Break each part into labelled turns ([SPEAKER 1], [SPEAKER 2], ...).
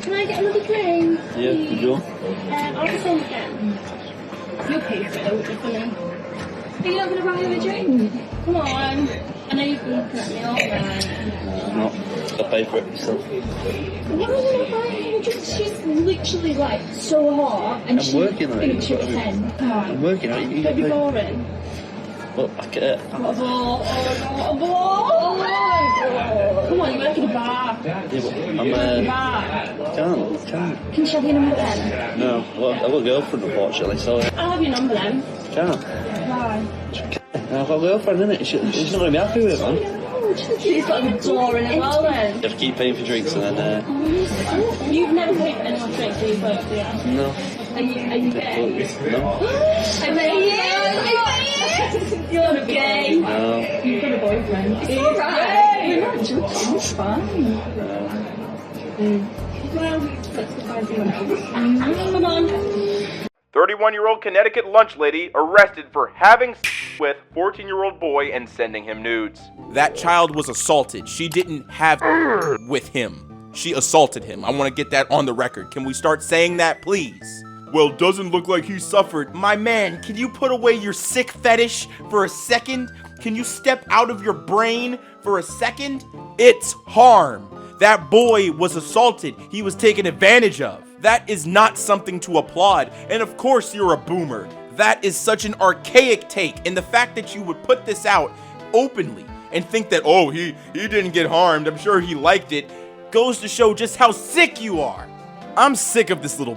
[SPEAKER 1] Can I get another drink?
[SPEAKER 2] Yeah, would you?
[SPEAKER 1] I'll just send again. You'll pay for it, definitely. Are you not going to buy me a drink? Come on. I know you've been looking at me all night.
[SPEAKER 2] No, I'll pay for it myself.
[SPEAKER 1] Why would I buy her a drink? She's literally like so hot. And
[SPEAKER 2] I'm working on it.
[SPEAKER 1] She's 10. Come on.
[SPEAKER 2] I'm working on it.
[SPEAKER 1] Don't be boring.
[SPEAKER 2] Well, I can't.
[SPEAKER 1] What a ball. Oh, a ball. Come on, you work in a bar.
[SPEAKER 2] Yeah, but I'm can't.
[SPEAKER 1] Can you shove your number then?
[SPEAKER 2] No, well, I've got a girlfriend unfortunately, so
[SPEAKER 1] I'll have your number then.
[SPEAKER 2] can't.
[SPEAKER 1] Why?
[SPEAKER 2] I've got a girlfriend, innit? She's not going to be happy with it, man.
[SPEAKER 1] She's got a door in as well then.
[SPEAKER 2] You have to keep paying for drinks and then,
[SPEAKER 1] You've never paid for anyone's drinks, so you both, yeah?
[SPEAKER 2] no.
[SPEAKER 1] Are you gay?
[SPEAKER 2] No.
[SPEAKER 1] I bet you're gay.
[SPEAKER 2] No.
[SPEAKER 1] You've got a boyfriend. It's alright. We're not judging, it's fine. Well, let's go find someone else. Come on.
[SPEAKER 3] 31-year-old Connecticut lunch lady arrested for having sex with 14-year-old boy and sending him nudes.
[SPEAKER 4] That child was assaulted. She didn't have with him. She assaulted him. I want to get that on the record. Can we start saying that, please? Well, doesn't look like he suffered. My man, can you put away your sick fetish for a second? Can you step out of your brain for a second? It's harm. That boy was assaulted. He was taken advantage of. That is not something to applaud. And of course you're a boomer. That is such an archaic take. And the fact that you would put this out openly and think that, oh, he didn't get harmed, I'm sure he liked it, goes to show just how sick you are. I'm sick of this little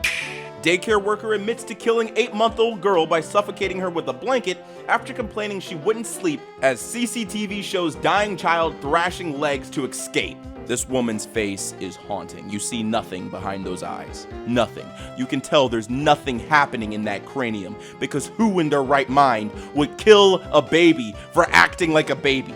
[SPEAKER 4] daycare worker admits to killing 8-month-old girl by suffocating her with a blanket after complaining she wouldn't sleep as CCTV shows dying child thrashing legs to escape. This woman's face is haunting. You see nothing behind those eyes. Nothing. You can tell there's nothing happening in that cranium because who in their right mind would kill a baby for acting like a baby?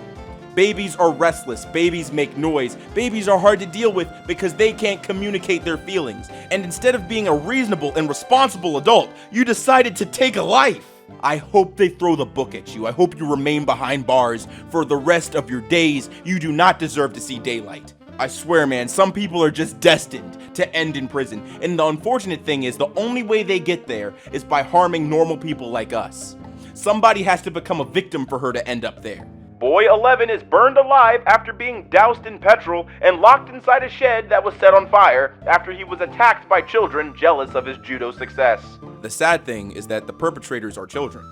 [SPEAKER 4] Babies are restless, babies make noise, babies are hard to deal with because they can't communicate their feelings. And instead of being a reasonable and responsible adult, you decided to take a life. I hope they throw the book at you. I hope you remain behind bars for the rest of your days. You do not deserve to see daylight. I swear, man, some people are just destined to end in prison. And the unfortunate thing is the only way they get there is by harming normal people like us. Somebody has to become a victim for her to end up there.
[SPEAKER 3] Boy 11 is burned alive after being doused in petrol and locked inside a shed that was set on fire after he was attacked by children jealous of his judo success.
[SPEAKER 4] The sad thing is that the perpetrators are children.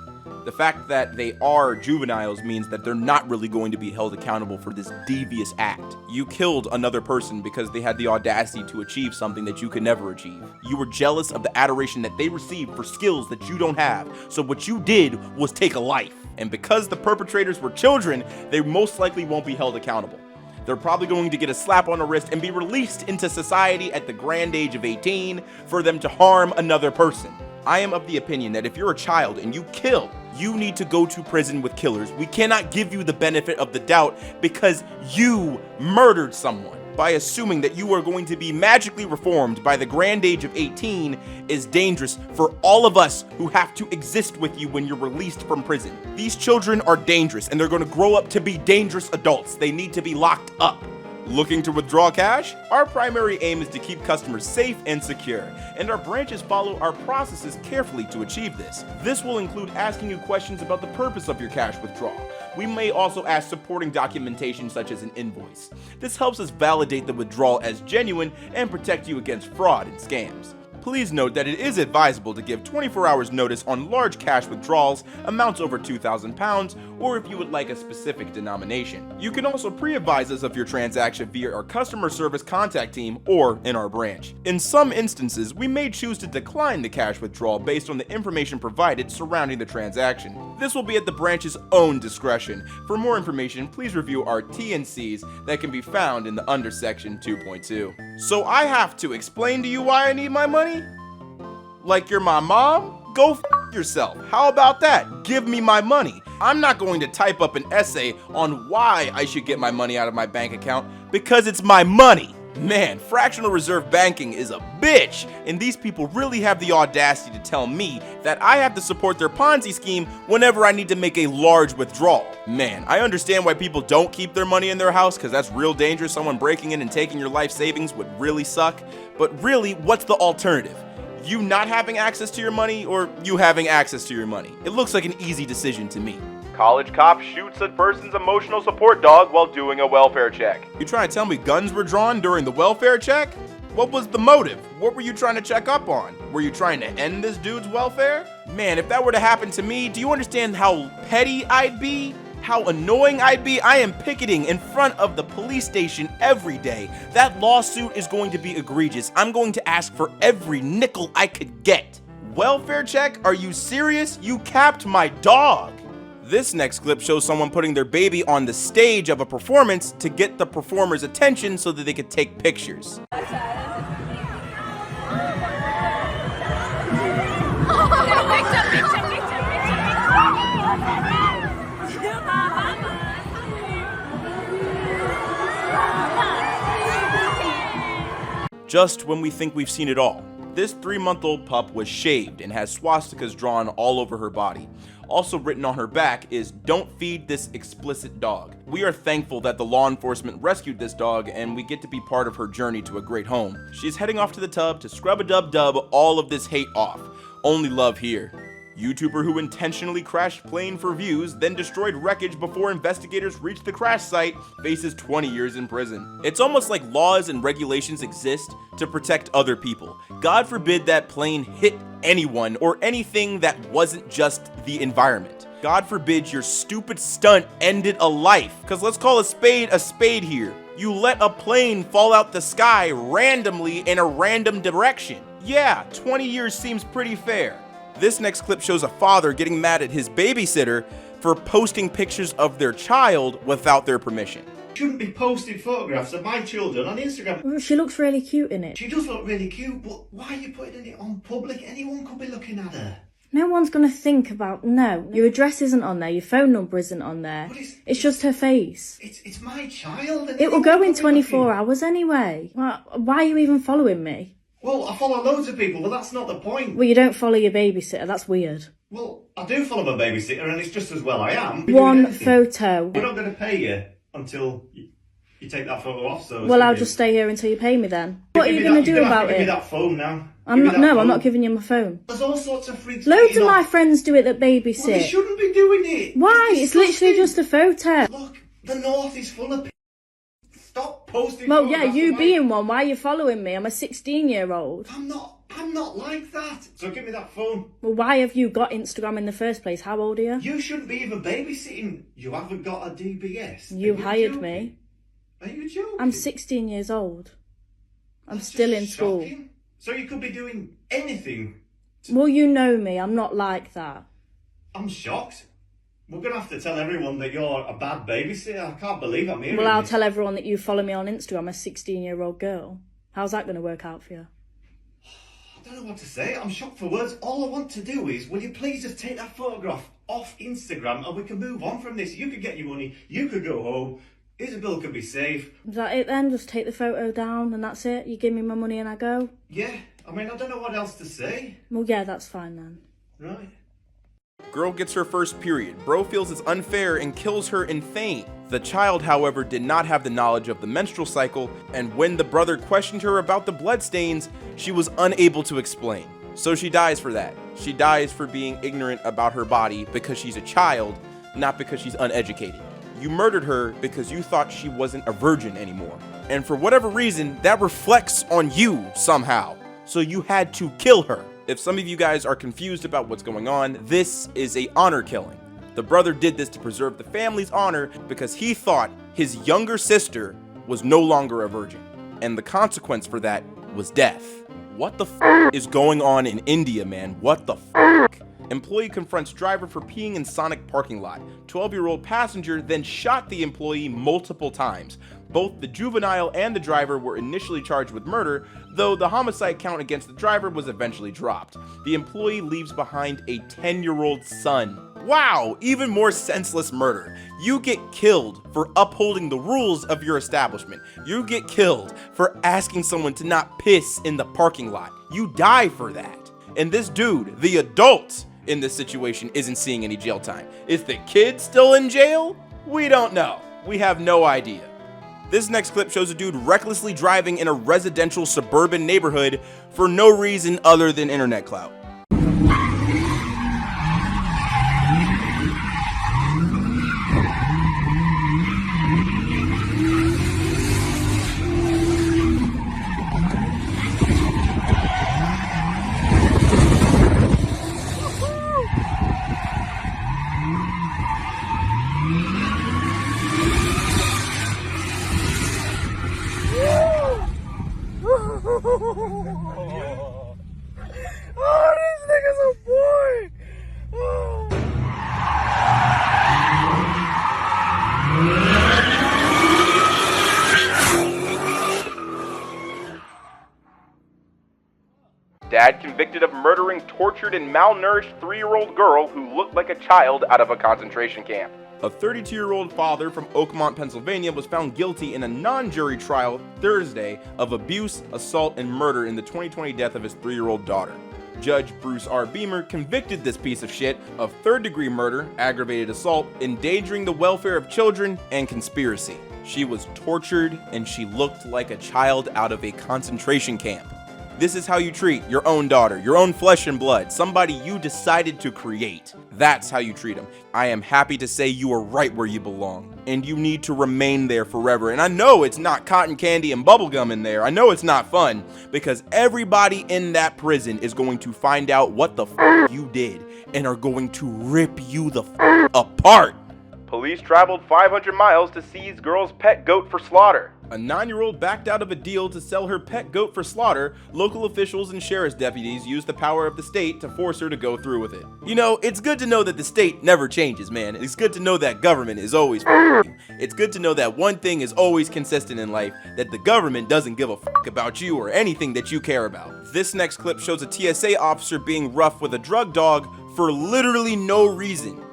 [SPEAKER 4] The fact that they are juveniles means that they're not really going to be held accountable for this devious act. You killed another person because they had the audacity to achieve something that you could never achieve. You were jealous of the adoration that they received for skills that you don't have. So what you did was take a life. And because the perpetrators were children, they most likely won't be held accountable. They're probably going to get a slap on the wrist and be released into society at the grand age of 18 for them to harm another person. I am of the opinion that if you're a child and you kill, you need to go to prison with killers. We cannot give you the benefit of the doubt because you murdered someone. By assuming that you are going to be magically reformed by the grand age of 18 is dangerous for all of us who have to exist with you when you're released from prison. These children are dangerous and they're going to grow up to be dangerous adults. They need to be locked up. Looking to withdraw cash? Our primary aim is to keep customers safe and secure, and our branches follow our processes carefully to achieve this. This will include asking you questions about the purpose of your cash withdrawal. We may also ask supporting documentation such as an invoice. This helps us validate the withdrawal as genuine and protect you against fraud and scams. Please note that it is advisable to give 24 hours notice on large cash withdrawals, amounts over £2,000, or if you would like a specific denomination. You can also pre-advise us of your transaction via our customer service contact team or in our branch. In some instances, we may choose to decline the cash withdrawal based on the information provided surrounding the transaction. This will be at the branch's own discretion. For more information, please review our T&Cs that can be found in the under section 2.2. So I have to explain to you why I need my money? Like you're my mom? Go f yourself. How about that? Give me my money. I'm not going to type up an essay on why I should get my money out of my bank account because it's my money. Man, fractional reserve banking is a bitch, and these people really have the audacity to tell me that I have to support their Ponzi scheme whenever I need to make a large withdrawal. Man, I understand why people don't keep their money in their house, because that's real dangerous. Someone breaking in and taking your life savings would really suck. But really, what's the alternative? You not having access to your money, or you having access to your money? It looks like an easy decision to me.
[SPEAKER 3] College cop shoots a person's emotional support dog while doing a welfare check.
[SPEAKER 4] You trying to tell me guns were drawn during the welfare check? What was the motive? What were you trying to check up on? Were you trying to end this dude's welfare? Man, if that were to happen to me, do you understand how petty I'd be? How annoying I'd be? I am picketing in front of the police station every day. That lawsuit is going to be egregious. I'm going to ask for every nickel I could get. Welfare check? Are you serious? You capped my dog. This next clip shows someone putting their baby on the stage of a performance to get the performer's attention so that they could take pictures. Just when we think we've seen it all. This 3-month-old pup was shaved and has swastikas drawn all over her body. Also written on her back is, "Don't feed this explicit dog." We are thankful that the law enforcement rescued this dog and we get to be part of her journey to a great home. She's heading off to the tub to scrub-a-dub-dub all of this hate off. Only love here. YouTuber who intentionally crashed plane for views, then destroyed wreckage before investigators reached the crash site, faces 20 years in prison. It's almost like laws and regulations exist to protect other people. God forbid that plane hit anyone or anything that wasn't just the environment. God forbid your stupid stunt ended a life. Cause let's call a spade here. You let a plane fall out the sky randomly in a random direction. Yeah, 20 years seems pretty fair. This next clip shows a father getting mad at his babysitter for posting pictures of their child without their permission.
[SPEAKER 5] Shouldn't be posting photographs of my children on Instagram.
[SPEAKER 6] She looks really cute in it.
[SPEAKER 5] She does look really cute, but why are you putting it on public? Anyone could be looking at her.
[SPEAKER 6] No one's going to think about, no, your address isn't on there, your phone number isn't on there.
[SPEAKER 5] But
[SPEAKER 6] it's just her face.
[SPEAKER 5] It's my child. And
[SPEAKER 6] It will go in
[SPEAKER 5] anyone could be
[SPEAKER 6] 24
[SPEAKER 5] looking.
[SPEAKER 6] hours anyway. Why are you even following me?
[SPEAKER 5] Well, I follow loads of people, but that's not the point.
[SPEAKER 6] Well, you don't follow your babysitter, that's weird.
[SPEAKER 5] Well, I do follow my babysitter, and it's just as well I am.
[SPEAKER 6] One photo.
[SPEAKER 5] We're not going to pay you until you take that photo off. So
[SPEAKER 6] Well, I'll just stay here until you pay me then. What are you going to do about
[SPEAKER 5] Give me
[SPEAKER 6] it?
[SPEAKER 5] that phone now.
[SPEAKER 6] I'm not giving you my phone.
[SPEAKER 5] There's all sorts of freaks.
[SPEAKER 6] Loads of
[SPEAKER 5] getting
[SPEAKER 6] my
[SPEAKER 5] off.
[SPEAKER 6] friends do it that
[SPEAKER 5] Well, they
[SPEAKER 6] babysit.
[SPEAKER 5] shouldn't be doing it.
[SPEAKER 6] Why? It's literally just a photo.
[SPEAKER 5] Look, the north is full of. Stop posting.
[SPEAKER 6] Well, yeah,
[SPEAKER 5] photographs
[SPEAKER 6] you
[SPEAKER 5] of
[SPEAKER 6] being one, why are you following me? I'm a 16-year-old.
[SPEAKER 5] I'm not like that. So give me that phone.
[SPEAKER 6] Well, why have you got Instagram in the first place? How old are you?
[SPEAKER 5] You shouldn't be even babysitting. You haven't got a DBS.
[SPEAKER 6] You
[SPEAKER 5] Are
[SPEAKER 6] hired
[SPEAKER 5] joking?
[SPEAKER 6] me.
[SPEAKER 5] Are you joking?
[SPEAKER 6] I'm 16 years old. I'm
[SPEAKER 5] That's
[SPEAKER 6] still
[SPEAKER 5] just
[SPEAKER 6] in school.
[SPEAKER 5] shocking. So you could be doing anything.
[SPEAKER 6] Well, you know me. I'm not like that.
[SPEAKER 5] I'm shocked. We're going to have to tell everyone that you're a bad babysitter. I can't believe I'm hearing
[SPEAKER 6] Well, I'll
[SPEAKER 5] this.
[SPEAKER 6] tell everyone that you follow me on Instagram, a 16-year-old girl. How's that going to work out for you?
[SPEAKER 5] I don't know what to say. I'm shocked for words. All I want to do is, will you please just take that photograph off Instagram and we can move on from this. You could get your money. You could go home. Isabel could be safe.
[SPEAKER 6] Is that it then? Just take the photo down and that's it? You give me my money and I go?
[SPEAKER 5] Yeah. I mean, I don't know what else to say.
[SPEAKER 6] Well, yeah, that's fine then.
[SPEAKER 5] Right.
[SPEAKER 4] Girl gets her first period. Bro feels it's unfair and kills her in feign. The child, however, did not have the knowledge of the menstrual cycle, and when the brother questioned her about the bloodstains, she was unable to explain. So she dies for that. She dies for being ignorant about her body because she's a child, not because she's uneducated. You murdered her because you thought she wasn't a virgin anymore. And for whatever reason, that reflects on you somehow. So you had to kill her. If some of you guys are confused about what's going on, this is a honor killing. The brother did this to preserve the family's honor because he thought his younger sister was no longer a virgin. And the consequence for that was death. What the f is going on in India, man? What the f? Employee confronts driver for peeing in Sonic parking lot. 12-year-old passenger then shot the employee multiple times. Both the juvenile and the driver were initially charged with murder, though the homicide count against the driver was eventually dropped. The employee leaves behind a 10-year-old son. Wow, even more senseless murder. You get killed for upholding the rules of your establishment. You get killed for asking someone to not piss in the parking lot. You die for that. And this dude, the adult in this situation, isn't seeing any jail time. Is the kid still in jail? We don't know. We have no idea. This next clip shows a dude recklessly driving in a residential suburban neighborhood for no reason other than internet clout.
[SPEAKER 3] Dad convicted of murdering tortured and malnourished 3-year-old girl who looked like a child out of a concentration camp.
[SPEAKER 4] A 32-year-old father from Oakmont, Pennsylvania was found guilty in a non-jury trial Thursday of abuse, assault, and murder in the 2020 death of his 3-year-old daughter. Judge Bruce R. Beamer convicted this piece of shit of third-degree murder, aggravated assault, endangering the welfare of children, and conspiracy. She was tortured and she looked like a child out of a concentration camp. This is how you treat your own daughter, your own flesh and blood, somebody you decided to create. That's how you treat them. I am happy to say you are right where you belong, and you need to remain there forever. And I know it's not cotton candy and bubblegum in there. I know it's not fun, because everybody in that prison is going to find out what the f you did and are going to rip you the f apart.
[SPEAKER 3] Police traveled 500 miles to seize girl's pet goat for slaughter.
[SPEAKER 4] A 9-year-old backed out of a deal to sell her pet goat for slaughter. Local officials and sheriff's deputies used the power of the state to force her to go through with it. You know, it's good to know that the state never changes, man. It's good to know that government is always you. It's good to know that one thing is always consistent in life, that the government doesn't give a about you or anything that you care about. This next clip shows a TSA officer being rough with a drug dog for literally no reason.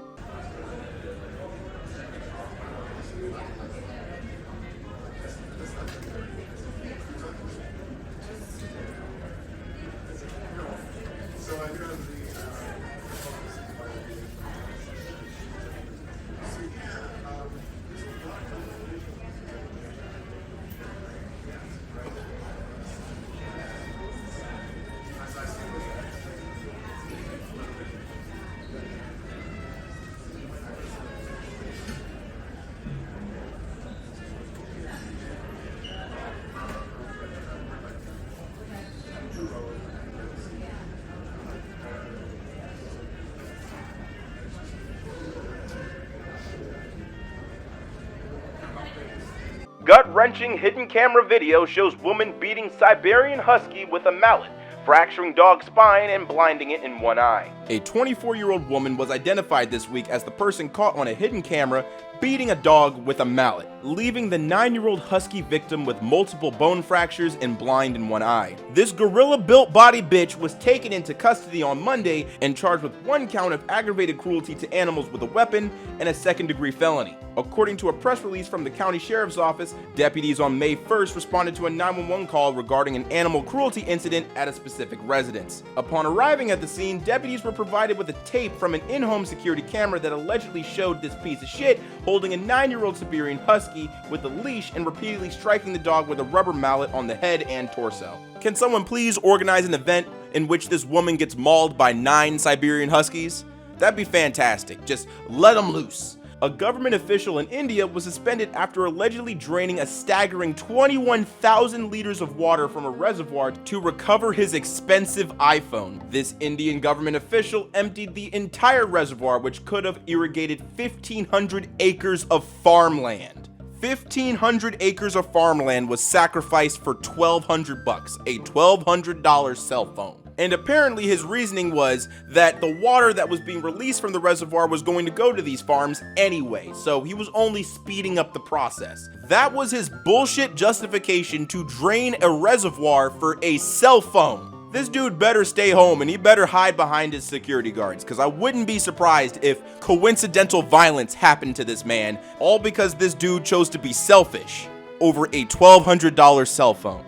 [SPEAKER 3] Gut-wrenching hidden camera video shows woman beating Siberian husky with a mallet, fracturing dog's spine and blinding it in one eye.
[SPEAKER 4] A 24-year-old woman was identified this week as the person caught on a hidden camera beating a dog with a mallet, leaving the 9-year-old husky victim with multiple bone fractures and blind in one eye. This gorilla-built body bitch was taken into custody on Monday and charged with 1 count of aggravated cruelty to animals with a weapon and a second-degree felony. According to a press release from the county sheriff's office, deputies on May 1st responded to a 911 call regarding an animal cruelty incident at a specific residence. Upon arriving at the scene, deputies were provided with a tape from an in-home security camera that allegedly showed this piece of shit holding a 9-year-old Siberian husky with a leash and repeatedly striking the dog with a rubber mallet on the head and torso. Can someone please organize an event in which this woman gets mauled by 9 Siberian huskies? That'd be fantastic. Just let them loose. A government official in India was suspended after allegedly draining a staggering 21,000 liters of water from a reservoir to recover his expensive iPhone. This Indian government official emptied the entire reservoir, which could have irrigated 1,500 acres of farmland. 1,500 acres of farmland was sacrificed for $1,200, a $1,200 cell phone. And apparently his reasoning was that the water that was being released from the reservoir was going to go to these farms anyway, so he was only speeding up the process. That was his bullshit justification to drain a reservoir for a cell phone. This dude better stay home and he better hide behind his security guards, because I wouldn't be surprised if coincidental violence happened to this man, all because this dude chose to be selfish over a $1,200 cell phone.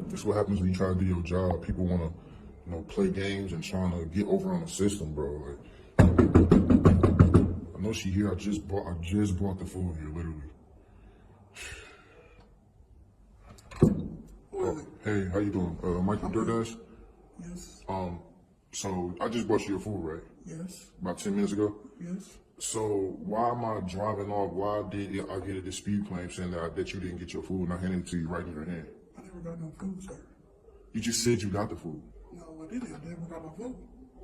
[SPEAKER 7] That's what happens when you try to do your job. People want to, play games and trying to get over on the system, bro. Like, I know she here. I just brought the food here, literally. Hey, how you doing? Michael DoorDash?
[SPEAKER 8] Yes.
[SPEAKER 7] So I just brought you your food, right?
[SPEAKER 8] Yes.
[SPEAKER 7] About 10 minutes ago?
[SPEAKER 8] Yes.
[SPEAKER 7] So why am I driving off? Why did I get a dispute claim saying that you didn't get your food and I handed it to you right in your hand?
[SPEAKER 8] I never got no food, sir.
[SPEAKER 7] You just said you got the food.
[SPEAKER 8] No, I didn't. I never got no food.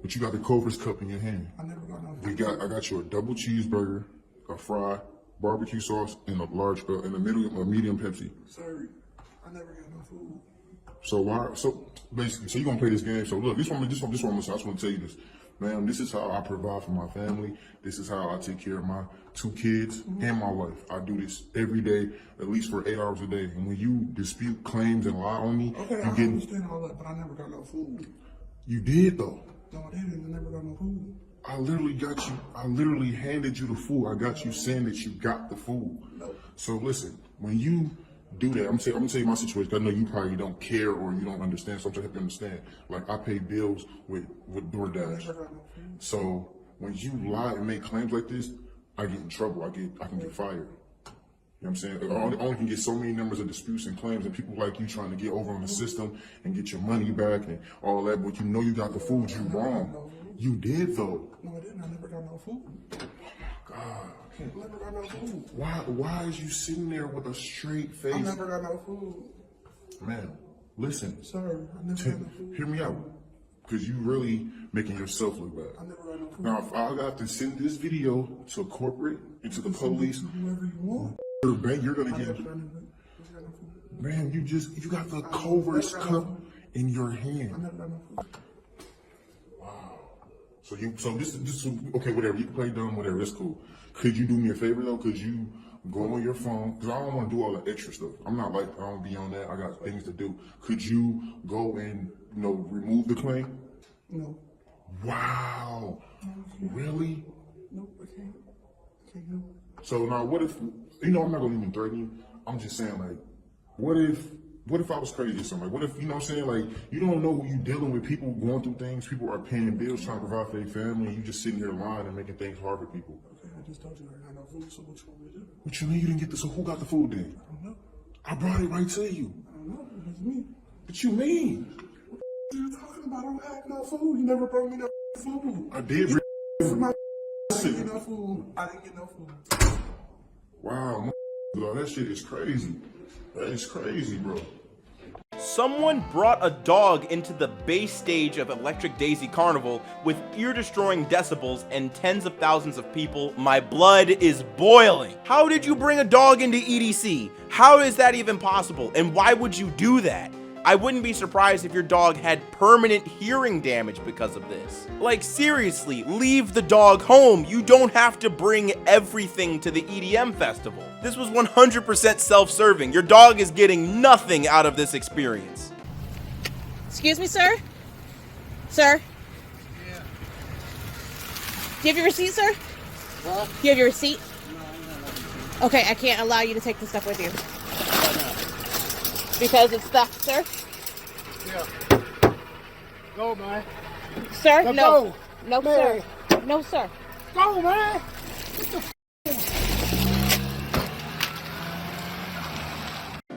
[SPEAKER 7] But you got the Culver's cup in your hand.
[SPEAKER 8] I never got no food.
[SPEAKER 7] I got you a double cheeseburger, a fry, barbecue sauce, and a medium Pepsi.
[SPEAKER 8] Sir, I never got no food.
[SPEAKER 7] So basically, you gonna play this game. So look, this one, I just want to tell you this. Ma'am, this is how I provide for my family. This is how I take care of my 2 kids and my wife. I do this every day, at least for 8 hours a day. And when you dispute claims and lie on me,
[SPEAKER 8] okay, I understand all that, but I never got no food.
[SPEAKER 7] You did though.
[SPEAKER 8] No, I didn't. I never got no food.
[SPEAKER 7] I literally handed you the food. I got you saying that you got the food.
[SPEAKER 8] No.
[SPEAKER 7] So listen, when you do that, I'm gonna tell you my situation. I know you probably don't care or you don't understand, so I'm trying to help you understand. Like, I pay bills with DoorDash. So when you lie and make claims like this, I get in trouble. I can get fired. You know what I'm saying? I only can get so many numbers of disputes and claims and people like you trying to get over on the system and get your money back and all that, but you got the food, you wrong. You did though.
[SPEAKER 8] No, I didn't. I never got no food.
[SPEAKER 7] God, I can't.
[SPEAKER 8] I never got no food.
[SPEAKER 7] Why is you sitting there with a straight face?
[SPEAKER 8] I never got no food.
[SPEAKER 7] Man, listen.
[SPEAKER 8] Sir, I never got no food.
[SPEAKER 7] Hear me out. Because you really making yourself look bad.
[SPEAKER 8] I never got no food.
[SPEAKER 7] Now, if I got to send this video to corporate and to the police,
[SPEAKER 8] whoever you want,
[SPEAKER 7] you're gonna get. Man, you got the Culver's cup in your hand.
[SPEAKER 8] I never got no food.
[SPEAKER 7] So this okay, whatever. You can play dumb, whatever. It's cool. Could you do me a favor though? Could you go on your phone? Because I don't want to do all the extra stuff. I'm not like, I don't be on that. I got things to do. Could you go and remove the claim?
[SPEAKER 8] No.
[SPEAKER 7] Wow. Really?
[SPEAKER 8] Nope, I can't. I can't help it.
[SPEAKER 7] So now, what if I'm not gonna even threaten you. I'm just saying, like, what if I was crazy or something? Like, what if, you know what I'm saying? Like, you don't know who you dealing with. People going through things. People are paying bills, trying to provide for their family, and you just sitting here lying and making things hard for people.
[SPEAKER 8] Okay, I just told you I got no food, so what you want me to do?
[SPEAKER 7] What you mean you didn't get this? So who got the food then?
[SPEAKER 8] I don't know.
[SPEAKER 7] I brought it right to you.
[SPEAKER 8] I don't know. It's me.
[SPEAKER 7] What you mean?
[SPEAKER 8] What are you talking about? I don't have no food. You never brought me no food.
[SPEAKER 7] I did.
[SPEAKER 8] I didn't get no food. I didn't get no food.
[SPEAKER 7] Wow, bro, that shit is crazy. That is crazy, bro.
[SPEAKER 4] Someone brought a dog into the base stage of Electric Daisy Carnival with ear-destroying decibels and tens of thousands of people. My blood is boiling. How did you bring a dog into EDC? How is that even possible? And why would you do that? I wouldn't be surprised if your dog had permanent hearing damage because of this. Like, seriously, leave the dog home. You don't have to bring everything to the EDM festival. This was 100% self-serving. Your dog is getting nothing out of this experience.
[SPEAKER 9] Excuse me, sir? Sir?
[SPEAKER 10] Yeah.
[SPEAKER 9] Do you have your receipt, sir?
[SPEAKER 10] What?
[SPEAKER 9] Do you have your receipt?
[SPEAKER 10] No, I'm not looking.
[SPEAKER 9] Okay, I can't allow you to take the stuff with you.
[SPEAKER 10] Why not?
[SPEAKER 9] Because it's theft, sir.
[SPEAKER 10] Yeah. Go, man.
[SPEAKER 9] Sir,
[SPEAKER 10] Now
[SPEAKER 9] no.
[SPEAKER 10] go.
[SPEAKER 9] No,
[SPEAKER 10] Man.
[SPEAKER 9] sir. No, sir.
[SPEAKER 10] Go, man.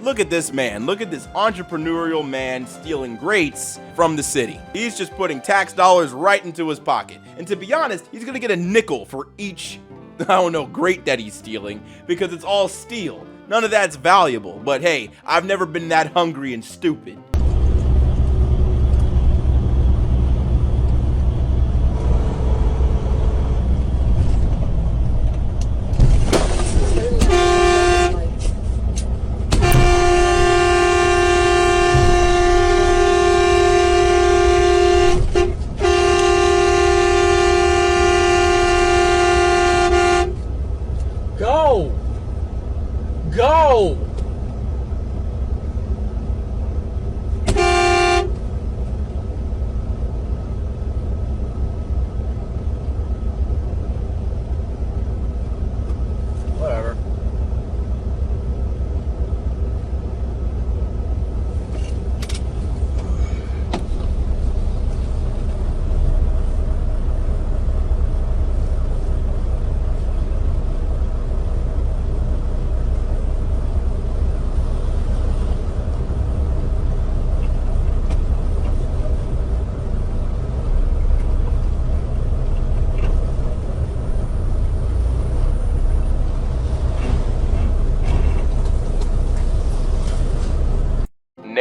[SPEAKER 4] Look at this man. Look at this entrepreneurial man stealing grates from the city. He's just putting tax dollars right into his pocket. And to be honest, he's gonna get a nickel for each, grate that he's stealing, because it's all steel. None of that's valuable, but hey, I've never been that hungry and stupid.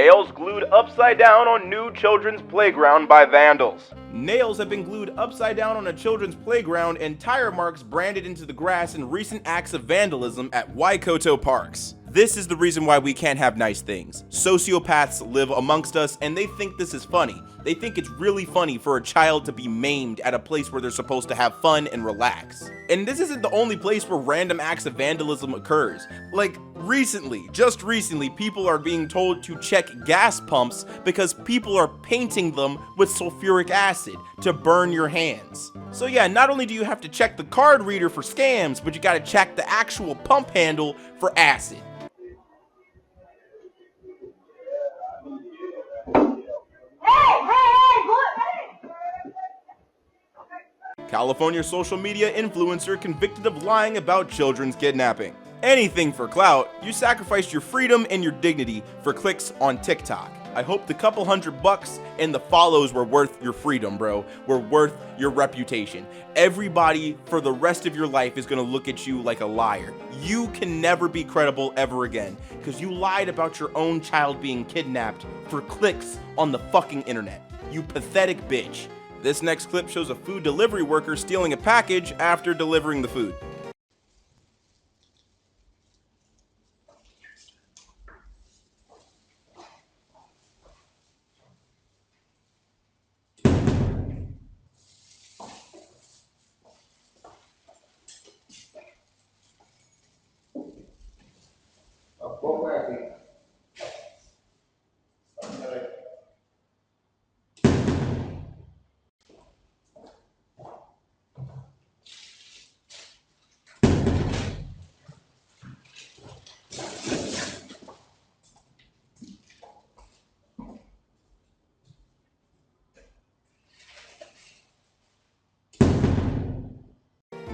[SPEAKER 3] Nails glued upside down on new children's playground by vandals.
[SPEAKER 4] Nails have been glued upside down on a children's playground and tire marks branded into the grass in recent acts of vandalism at Waikato parks. This is the reason why we can't have nice things. Sociopaths live amongst us and they think this is funny. They think it's really funny for a child to be maimed at a place where they're supposed to have fun and relax. And this isn't the only place where random acts of vandalism occurs. Like just recently, people are being told to check gas pumps because people are painting them with sulfuric acid to burn your hands. So yeah, not only do you have to check the card reader for scams, but you gotta check the actual pump handle for acid. California social media influencer convicted of lying about children's kidnapping. Anything for clout, you sacrificed your freedom and your dignity for clicks on TikTok. I hope the couple $100 and the follows were worth your freedom, bro. Were worth your reputation. Everybody for the rest of your life is gonna look at you like a liar. You can never be credible ever again because you lied about your own child being kidnapped for clicks on the fucking internet. You pathetic bitch. This next clip shows a food delivery worker stealing a package after delivering the food.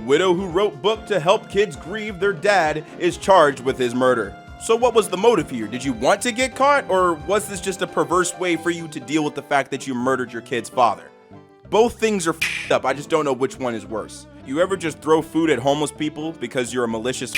[SPEAKER 4] Widow who wrote book to help kids grieve their dad is charged with his murder. So what was the motive here? Did you want to get caught, or was this just a perverse way for you to deal with the fact that you murdered your kid's father? Both things are f***ed up, I just don't know which one is worse. You ever just throw food at homeless people because you're a malicious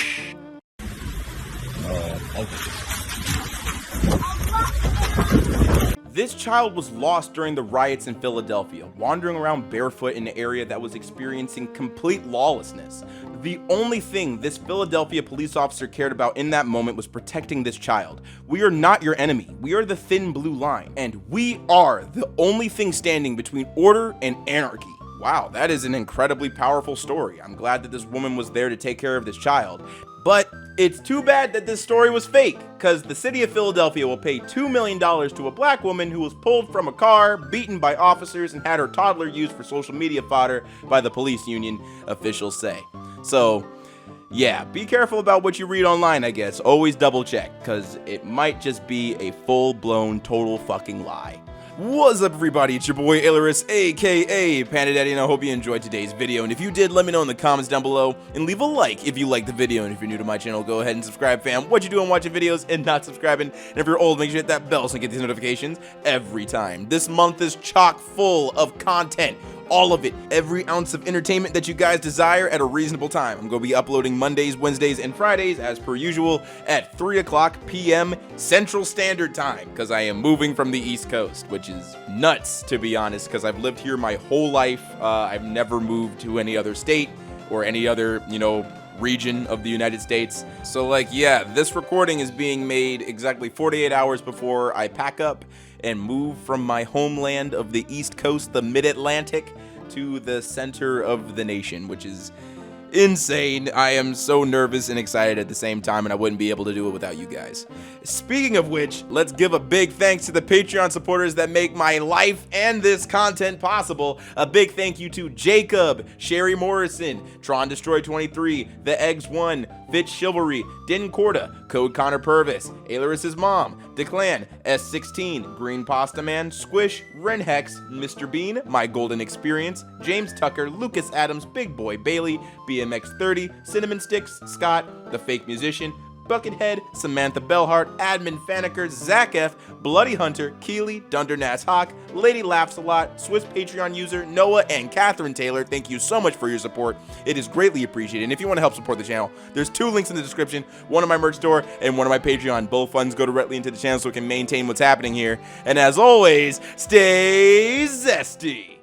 [SPEAKER 4] This child was lost during the riots in Philadelphia, wandering around barefoot in an area that was experiencing complete lawlessness. The only thing this Philadelphia police officer cared about in that moment was protecting this child. We are not your enemy. We are the thin blue line, and we are the only thing standing between order and anarchy. Wow, that is an incredibly powerful story. I'm glad that this woman was there to take care of this child. But it's too bad that this story was fake, because the city of Philadelphia will pay $2 million to a black woman who was pulled from a car, beaten by officers, and had her toddler used for social media fodder by the police union, officials say. So, yeah, be careful about what you read online, I guess. Always double check, because it might just be a full-blown, total fucking lie. What's up, everybody? It's your boy Ailurus, aka Panda Daddy, and I hope you enjoyed today's video. And if you did, let me know in the comments down below, and leave a like if you liked the video. And if you're new to my channel, go ahead and subscribe, fam. What you doing watching videos and not subscribing? And if you're old, make sure you hit that bell so you get these notifications every time. This month is chock full of content. All of it, every ounce of entertainment that you guys desire at a reasonable time. I'm going to be uploading Mondays, Wednesdays, and Fridays as per usual at 3 o'clock p.m. Central Standard Time, because I am moving from the East Coast, which is nuts, to be honest, because I've lived here my whole life. I've never moved to any other state or any other, region of the United States. So yeah, this recording is being made exactly 48 hours before I pack up and move from my homeland of the East Coast, the Mid-Atlantic, to the center of the nation, which is insane. I am so nervous and excited at the same time, and I wouldn't be able to do it without you guys. Speaking of which, let's give a big thanks to the Patreon supporters that make my life and this content possible. A big thank you to Jacob, Sherry Morrison, Tron Destroy 23, The Eggs 1, Fitch Chivalry, Din Corda, Code Connor Purvis, Ailurus's Mom, Declan, S16, Green Pasta Man, Squish, Renhex, Mr. Bean, My Golden Experience, James Tucker, Lucas Adams, Big Boy Bailey, BMX30, Cinnamon Sticks, Scott, The Fake Musician, Buckethead, Samantha Bellhart, Admin Faneker, Zach F, Bloody Hunter, Keely, Dundernats Hawk, Lady Laughs a Lot, Swiss Patreon user, Noah, and Catherine Taylor. Thank you so much for your support. It is greatly appreciated. And if you want to help support the channel, there's 2 links in the description, one on my merch store and one on my Patreon. Both funds go directly into the channel so we can maintain what's happening here. And as always, stay zesty.